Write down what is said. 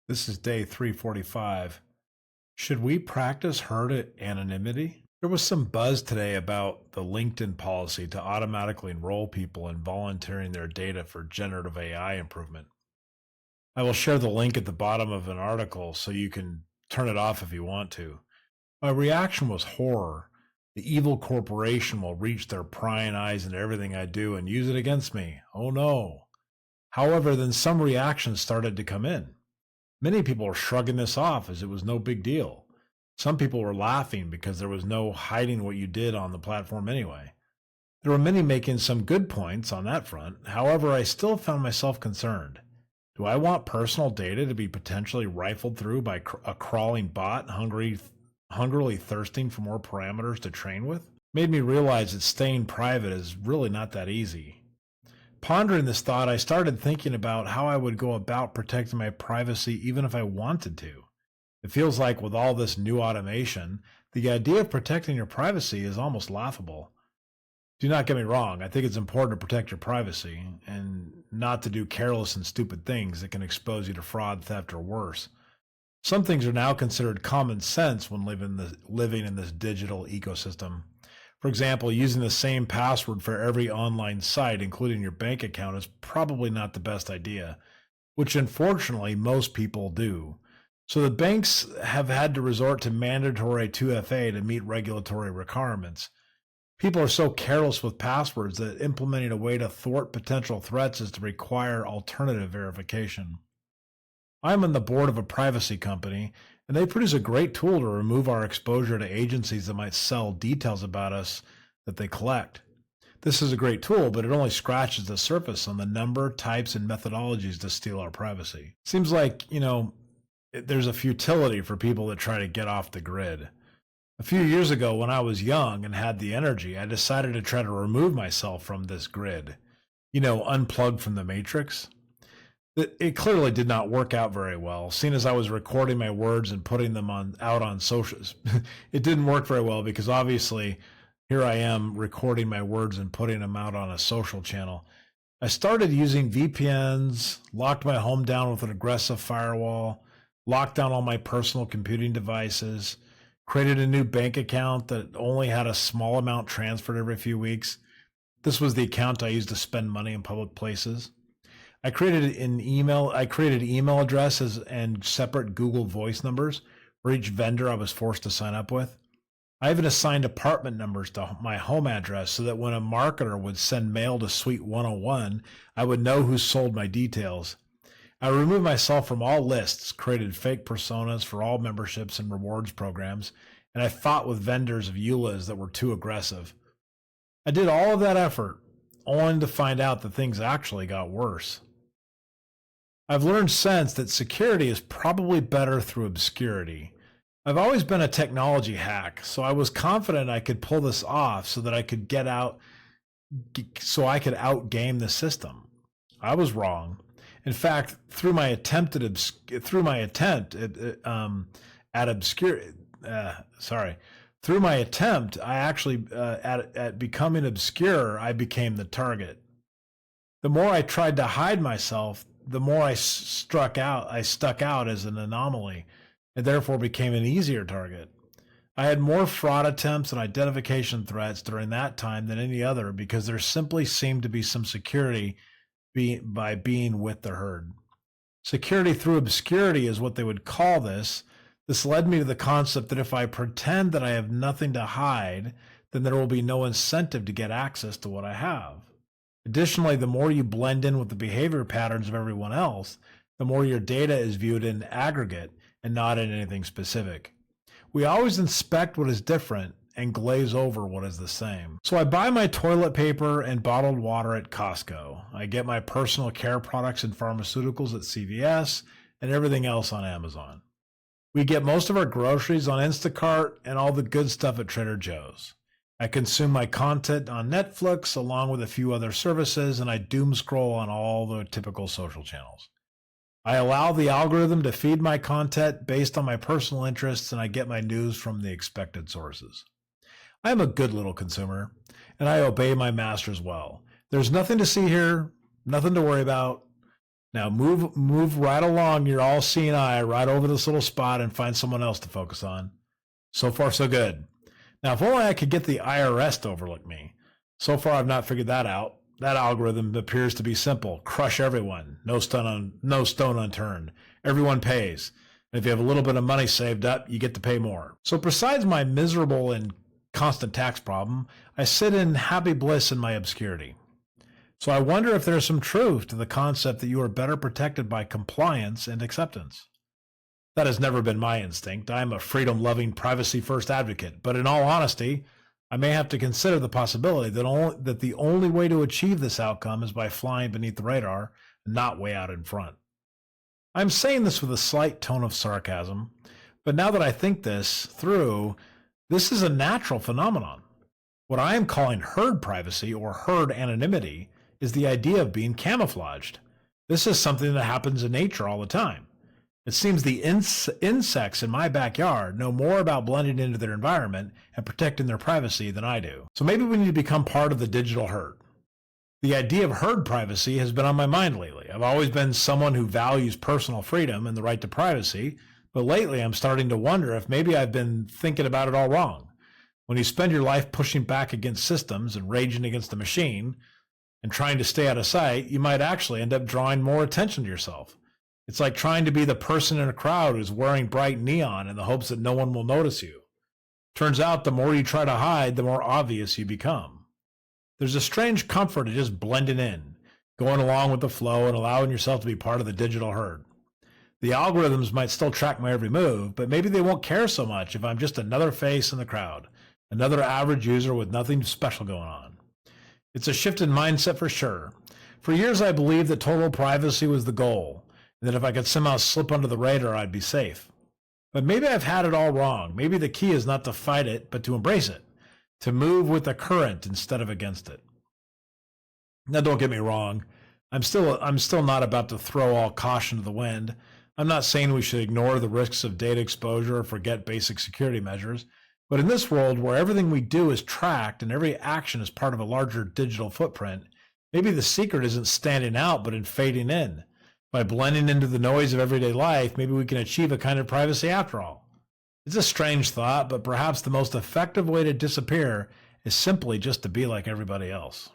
This is day 345. Should we practice herd anonymity? There was some buzz today about the LinkedIn policy to automatically enroll people in volunteering their data for generative AI improvement. I will share the link at the bottom of an article so you can turn it off if you want to. My reaction was horror. The evil corporation will reach their prying eyes into everything I do and use it against me. Oh no. However, then some reactions started to come in. Many people were shrugging this off as it was no big deal. Some people were laughing because there was no hiding what you did on the platform anyway. There were many making some good points on that front. However, I still found myself concerned. Do I want personal data to be potentially rifled through by a crawling bot hungrily thirsting for more parameters to train with? Made me realize that staying private is really not that easy. Pondering this thought, I started thinking about how I would go about protecting my privacy even if I wanted to. It feels like with all this new automation, the idea of protecting your privacy is almost laughable. Do not get me wrong, I think it's important to protect your privacy and not to do careless and stupid things that can expose you to fraud, theft, or worse. Some things are now considered common sense when living in this digital ecosystem. For example, using the same password for every online site, including your bank account, is probably not the best idea, which unfortunately most people do. So the banks have had to resort to mandatory 2FA to meet regulatory requirements. People are so careless with passwords that implementing a way to thwart potential threats is to require alternative verification. I'm on the board of a privacy company, and they produce a great tool to remove our exposure to agencies that might sell details about us that they collect. This is a great tool, but it only scratches the surface on the number, types, and methodologies to steal our privacy. Seems like, there's a futility for people that try to get off the grid. A few years ago, when I was young and had the energy, I decided to try to remove myself from this grid. Unplug from the matrix. It clearly did not work out very well, seeing as I was recording my words and putting them out on socials. It didn't work very well because obviously here I am recording my words and putting them out on a social channel. I started using VPNs, locked my home down with an aggressive firewall, locked down all my personal computing devices, created a new bank account that only had a small amount transferred every few weeks. This was the account I used to spend money in public places. I created email addresses and separate Google Voice numbers for each vendor I was forced to sign up with. I even assigned apartment numbers to my home address so that when a marketer would send mail to Suite 101, I would know who sold my details. I removed myself from all lists, created fake personas for all memberships and rewards programs, and I fought with vendors of EULAs that were too aggressive. I did all of that effort, only to find out that things actually got worse. I've learned since that security is probably better through obscurity. I've always been a technology hack, so I was confident I could pull this off so that I could outgame the system. I was wrong. In fact, through my attempt at becoming obscure, I became the target. The more I tried to hide myself, the more I stuck out as an anomaly, and therefore became an easier target. I had more fraud attempts and identification threats during that time than any other because there simply seemed to be some security by being with the herd. Security through obscurity is what they would call this. This led me to the concept that if I pretend that I have nothing to hide, then there will be no incentive to get access to what I have. Additionally, the more you blend in with the behavior patterns of everyone else, the more your data is viewed in aggregate and not in anything specific. We always inspect what is different and glaze over what is the same. So I buy my toilet paper and bottled water at Costco. I get my personal care products and pharmaceuticals at CVS and everything else on Amazon. We get most of our groceries on Instacart and all the good stuff at Trader Joe's. I consume my content on Netflix along with a few other services, and I doom scroll on all the typical social channels. I allow the algorithm to feed my content based on my personal interests, and I get my news from the expected sources. I am a good little consumer, and I obey my masters well. There's nothing to see here, nothing to worry about. Now move right along your all-seeing eye right over this little spot and find someone else to focus on. So far, so good. Now, if only I could get the IRS to overlook me. So far, I've not figured that out. That algorithm appears to be simple. Crush everyone. No stone unturned. Everyone pays. And if you have a little bit of money saved up, you get to pay more. So besides my miserable and constant tax problem, I sit in happy bliss in my obscurity. So I wonder if there's some truth to the concept that you are better protected by compliance and acceptance. That has never been my instinct. I am a freedom-loving, privacy-first advocate. But in all honesty, I may have to consider the possibility that the only way to achieve this outcome is by flying beneath the radar, not way out in front. I'm saying this with a slight tone of sarcasm, but now that I think this through, this is a natural phenomenon. What I am calling herd privacy or herd anonymity is the idea of being camouflaged. This is something that happens in nature all the time. It seems the insects in my backyard know more about blending into their environment and protecting their privacy than I do. So maybe we need to become part of the digital herd. The idea of herd privacy has been on my mind lately. I've always been someone who values personal freedom and the right to privacy, but lately I'm starting to wonder if maybe I've been thinking about it all wrong. When you spend your life pushing back against systems and raging against the machine and trying to stay out of sight, you might actually end up drawing more attention to yourself. It's like trying to be the person in a crowd who's wearing bright neon in the hopes that no one will notice you. Turns out the more you try to hide, the more obvious you become. There's a strange comfort in just blending in, going along with the flow and allowing yourself to be part of the digital herd. The algorithms might still track my every move, but maybe they won't care so much if I'm just another face in the crowd, another average user with nothing special going on. It's a shift in mindset for sure. For years I believed that total privacy was the goal, and that if I could somehow slip under the radar, I'd be safe. But maybe I've had it all wrong. Maybe the key is not to fight it, but to embrace it, to move with the current instead of against it. Now, don't get me wrong. I'm still not about to throw all caution to the wind. I'm not saying we should ignore the risks of data exposure or forget basic security measures. But in this world where everything we do is tracked and every action is part of a larger digital footprint, maybe the secret isn't standing out, but in fading in. By blending into the noise of everyday life, maybe we can achieve a kind of privacy after all. It's a strange thought, but perhaps the most effective way to disappear is simply just to be like everybody else.